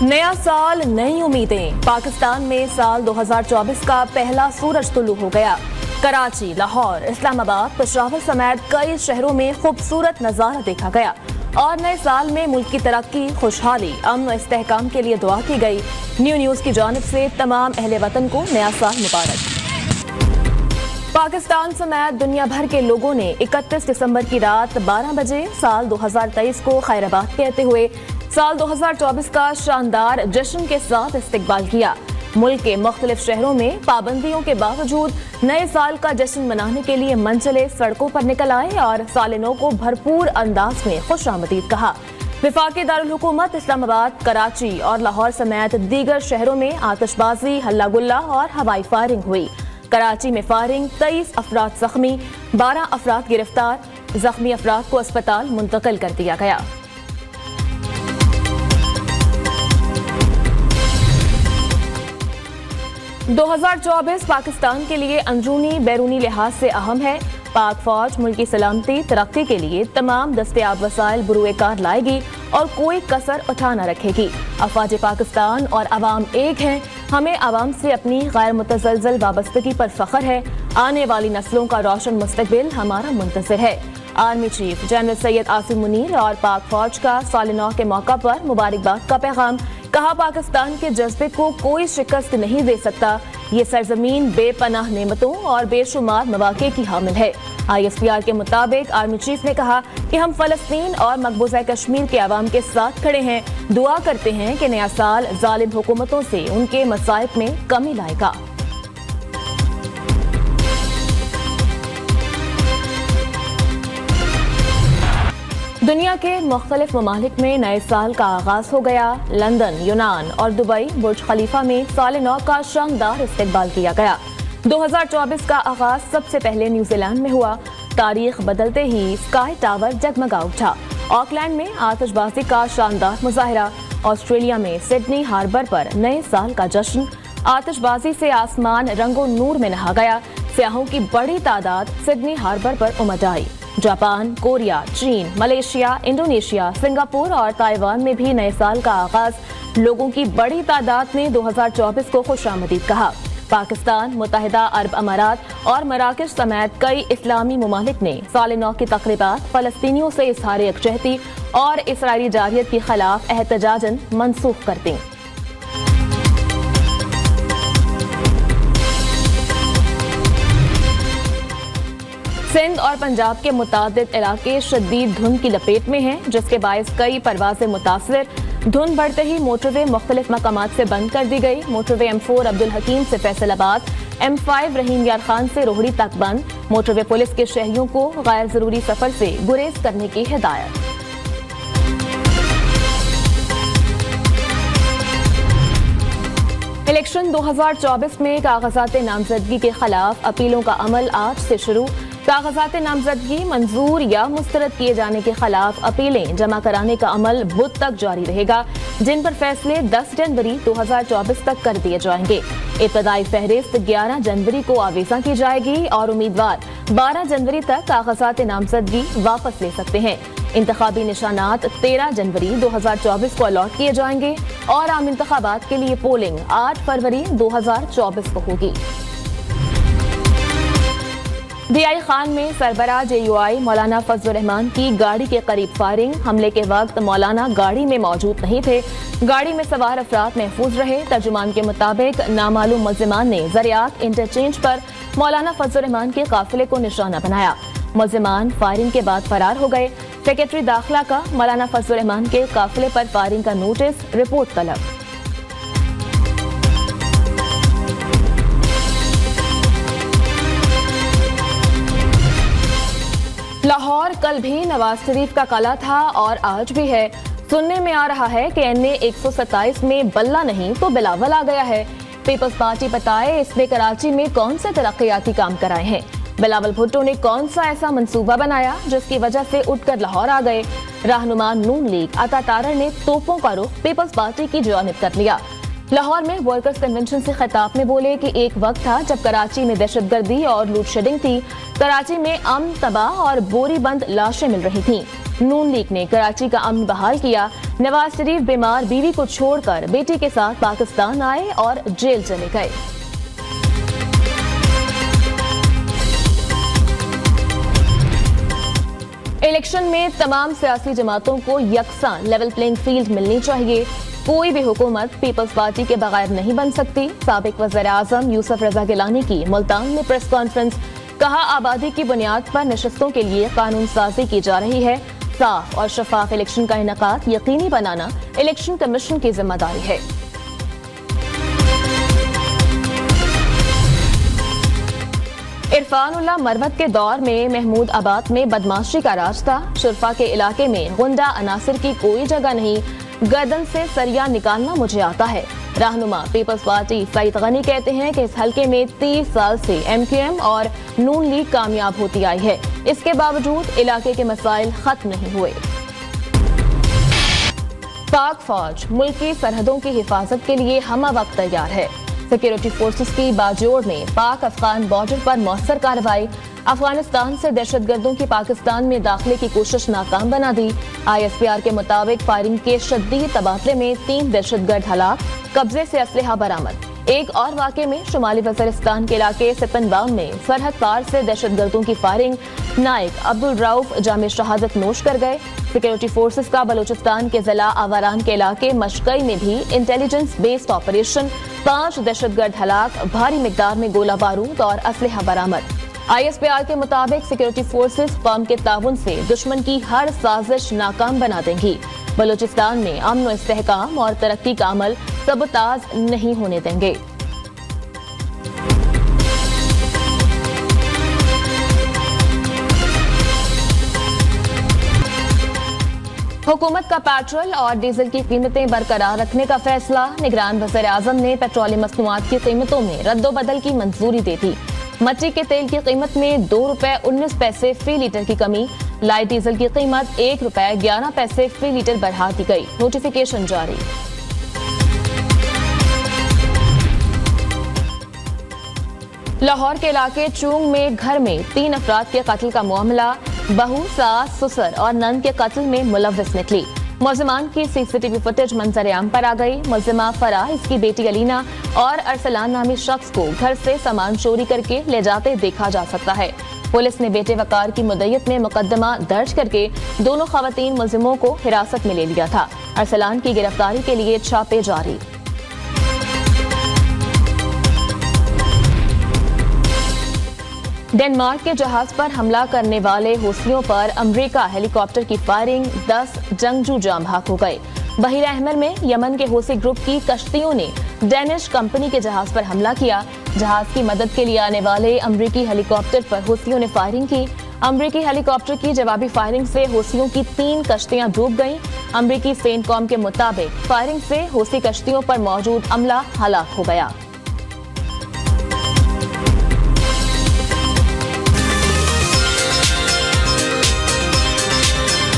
नया साल नई उम्मीदें। पाकिस्तान में साल 2024 का पहला सूरज तुलू हो गया। कराची, लाहौर, इस्लामाबाद, पेशावर समेत कई शहरों में खूबसूरत नजारा देखा गया और नए साल में मुल्क की तरक्की, खुशहाली, अमन व इस्तेहकाम के लिए दुआ की गई। न्यूज़ की जानिब से तमाम अहले वतन को नया साल मुबारक। पाकिस्तान समेत दुनिया भर के लोगों ने 31 दिसंबर की रात 12 बजे साल 2023 को खैराबाद कहते हुए साल 2024 का शानदार जश्न के साथ इस्तकबाल किया। मुल्क के मुख्तलिफ शहरों में पाबंदियों के बावजूद नए साल का जश्न मनाने के लिए मंचले सड़कों पर निकल आए और साल नौ को भरपूर अंदाज में खुशामदीद कहा। वफाकी दारुल हुकूमत इस्लामाबाद, कराची और लाहौर समेत दीगर शहरों में आतिशबाजी, हल्ला गुल्ला और हवाई फायरिंग हुई। कराची में फायरिंग, 23 अफराद जख्मी, 12 अफराद गिरफ्तार। जख्मी अफराद को अस्पताल मुंतकिल कर दिया गया। – 2024 पाकिस्तान के लिए अंदरूनी बैरूनी लिहाज से अहम है। पाक फौज मुल्की सलामती तरक्की के लिए तमाम दस्तयाब वसाइल बुरुए कार लाएगी और कोई कसर उठा न रखेगी। अफवाज पाकिस्तान और अवाम एक हैं। हमें अवाम से अपनी गैर मुतज़लज़ल वाबस्तगी पर फख्र है। आने वाली नस्लों का रोशन मुस्तकबिल हमारा मुंतज़िर है। Army chief general Syed Asim Munir और पाक फौज का साल नौ के मौका पर मुबारकबाद का पैगाम। कहा, पाकिस्तान के जज्बे को कोई शिकस्त नहीं दे सकता। ये सरजमीन बेपनाह नेमतों और बेशुमार मौक़े की हामिल है। ISPR के मुताबिक आर्मी चीफ ने कहा कि हम फ़लस्तीन और मकबूजा कश्मीर के अवाम के साथ खड़े हैं। दुआ करते हैं कि नया साल जालिम हुकूमतों से उनके मसाइब में कमी लाएगा। दुनिया के मुख्तलिफ ममालिक में नए साल का आगाज हो गया। लंदन, यूनान और दुबई बुर्ज खलीफा में साल नौ का शानदार इस्तकबाल किया गया। 2024 का आगाज सबसे पहले न्यूजीलैंड में हुआ। तारीख बदलते ही स्काई टावर जगमगा उठा। ऑकलैंड में आतिशबाजी का शानदार मुजाहरा। ऑस्ट्रेलिया में सिडनी हार्बर पर नए साल का जश्न। आतिशबाजी से आसमान रंगो नूर में नहा गया। सियाहों की बड़ी तादाद सिडनी हार्बर पर उमड़ आई। जापान, कोरिया, चीन, मलेशिया, इंडोनेशिया, सिंगापुर और ताइवान में भी नए साल का आगाज। लोगों की बड़ी तादाद ने 2024 को खुशामदीद कहा। पाकिस्तान, मुत्तहिदा अरब अमारात और मराकश समेत कई इस्लामी ममालिक ने साल नौ की तक़रीबात फ़लस्तीनियों से इज़हार यकजहती और इसराइली जारियत के खिलाफ एहतजाजन मनसूख कर दी। सिंध और पंजाब के मुतादिद इलाके शदीद धुंध की लपेट में हैं, जिसके बायस कई परवाजें मुतासर। धुंध बढ़ते ही मोटरवे मुख्तलिफ मकामात से बंद कर दी गई। मोटरवे M4 अब्दुल हकीम से फैसलाबाद, M5 रहीम यार खान से रोहड़ी तक बंद। मोटरवे पुलिस के शहरियों को गैर जरूरी सफर से गुरेज करने की हिदायत। इलेक्शन 2024 में कागजात नामजदगी के खिलाफ अपीलों का अमल आज से शुरू। कागजात नामजदगी मंजूर या मुस्तरद किए जाने के खिलाफ अपीलें जमा कराने का अमल बुध तक जारी रहेगा, जिन पर फैसले 10 जनवरी 2024 तक कर दिए जाएंगे। इब्तदाई फहरिस्त 11 जनवरी को आवेजा की जाएगी और उम्मीदवार 12 जनवरी तक कागजात नामजदगी वापस ले सकते हैं। इंतखाबी निशानात 13 जनवरी 2024 को अलॉट किए जाएंगे और आम इंतखाबात के लिए पोलिंग 8 फरवरी 2024 को होगी। DI खान में सरबराह JUI मौलाना फजलुर रहमान की गाड़ी के करीब फायरिंग। हमले के वक्त मौलाना गाड़ी में मौजूद नहीं थे। गाड़ी में सवार अफराद महफूज रहे। तर्जुमान के मुताबिक नामालूम मुल्जिमान ने ज़रियात इंटरचेंज पर मौलाना फजलुर रहमान के काफिले को निशाना बनाया। मुल्जिमान फायरिंग के बाद फरार हो गए। सेक्रेटरी दाखिला का मौलाना फजलुर रहमान के काफिले पर फायरिंग का नोटिस, रिपोर्ट तलब। लाहौर कल भी नवाज शरीफ का काला था और आज भी है। सुनने में आ रहा है कि NA 127 में बल्ला नहीं तो बिलावल आ गया है। पीपल्स पार्टी बताए इसने कराची में कौन से तरक्याती काम कराए हैं। बिलावल भुट्टो ने कौन सा ऐसा मंसूबा बनाया जिसकी वजह से उठकर लाहौर आ गए। रहनुमा नून लीग अता तारर ने तोपों का रुख पीपल्स पार्टी की जानिब कर लिया। लाहौर में वर्कर्स कन्वेंशन से खिताब में बोले कि एक वक्त था जब कराची में दहशतगर्दी और लूट शेडिंग थी। कराची में अमन तबाह और बोरी बंद लाशें मिल रही थीं। नून लीग ने कराची का अमन बहाल किया। नवाज शरीफ बीमार बीवी को छोड़कर बेटी के साथ पाकिस्तान आए और जेल चले गए। इलेक्शन में तमाम सियासी जमातों को यकसा लेवल प्लेइंग फील्ड मिलनी चाहिए। कोई भी हुकूमत पीपल्स पार्टी के बगैर नहीं बन सकती। साबिक वज़ीर आज़म यूसुफ रज़ा गिलानी की मुल्तान में प्रेस कॉन्फ्रेंस। कहा, आबादी की बुनियाद पर नशस्तों के लिए कानून साजी की जा रही है। साफ और शफाफ इलेक्शन का इनेकाद यकीनी बनाना इलेक्शन कमीशन की जिम्मेदारी है। इरफानुल्लाह मरवत के दौर में महमूद आबाद में बदमाशी का राज था। शुरफा के इलाके में गुंडा अनासिर की कोई जगह नहीं। गर्दन से सरिया निकालना मुझे आता है। रहनुमा पीपल्स पार्टी सईद गनी कहते हैं कि इस हलके में 30 साल से MQM और नून लीग कामयाब होती आई है। इसके बावजूद इलाके के मसाइल खत्म नहीं हुए। पाक फौज मुल्की सरहदों की हिफाजत के लिए हम वक्त तैयार है। सिक्योरिटी फोर्सेस की बाजोड़ ने पाक अफगान बॉर्डर पर मौसर कार्रवाई। अफगानिस्तान से दहशतगर्दों की पाकिस्तान में दाखिले की कोशिश नाकाम बना दी। ISPR के मुताबिक फायरिंग के शदीद तबादले में 3 दहशतगर्द हलाक, कब्जे से असलहा बरामद। एक और वाक़े में शुमाली वज़ीरिस्तान के इलाके सिपनबाम में सरहद पार से दहशतगर्दों की फायरिंग। नाइक अब्दुल रऊफ जामे शहादत नोश कर गए। सिक्योरिटी फोर्सेस का बलूचिस्तान के जिला आवारान के इलाके मशकई में भी इंटेलिजेंस बेस्ड ऑपरेशन। 5 दहशतगर्द हलाक, भारी मिकदार में गोला बारूद और असलहा बरामद। ISPR के मुताबिक सिक्योरिटी फोर्सेस कौम के ताउन से दुश्मन की हर साजिश नाकाम बना देंगी। बलूचिस्तान में अमन व इस्तेहकाम और तरक्की का अमल सबताज नहीं होने देंगे। हुकूमत का पेट्रोल और डीजल की कीमतें बरकरार रखने का फैसला। निगरान वज़ीर आज़म ने पेट्रोलियम मसनूआत की कीमतों में रद्दोबदल की मंजूरी दे दी। मट्टी के तेल की कीमत में ₹2.19 फी लीटर की कमी। लाइट डीजल की कीमत ₹1.11 फी लीटर बढ़ा दी गई। नोटिफिकेशन जारी। लाहौर के इलाके चूंग में घर में 3 अफराद के कत्ल का मामला। बहू, सास, ससुर और नंद के कत्ल में मुलव्विस निकली। मुलजिमान की CCTV फुटेज मंजर-ए-आम पर आ गई। मुलजिमा फराह, इसकी बेटी अलीना और अरसलान नामी शख्स को घर से सामान चोरी करके ले जाते देखा जा सकता है। पुलिस ने बेटे वकार की मुद्दत में मुकदमा दर्ज करके दोनों खवातीन मुलजिमों को हिरासत में ले लिया था। अरसलान की गिरफ्तारी के लिए छापे जारी। डेनमार्क के जहाज पर हमला करने वाले हौसियों पर अमेरिका हेलीकॉप्टर की फायरिंग। 10 जंगजू जाम भाग हो गए। बहीरा अहमर में यमन के हौसी ग्रुप की कश्तियों ने डेनिश कंपनी के जहाज पर हमला किया। जहाज की मदद के लिए आने वाले अमेरिकी हेलीकॉप्टर पर हौसियों ने फायरिंग की। अमेरिकी हेलीकॉप्टर की जवाबी फायरिंग से हौसियों की 3 कश्तियां डूब गईं। अमेरिकी सेंटकॉम के मुताबिक फायरिंग से हौसी कश्तियों पर मौजूद अमला हलाक हो गया।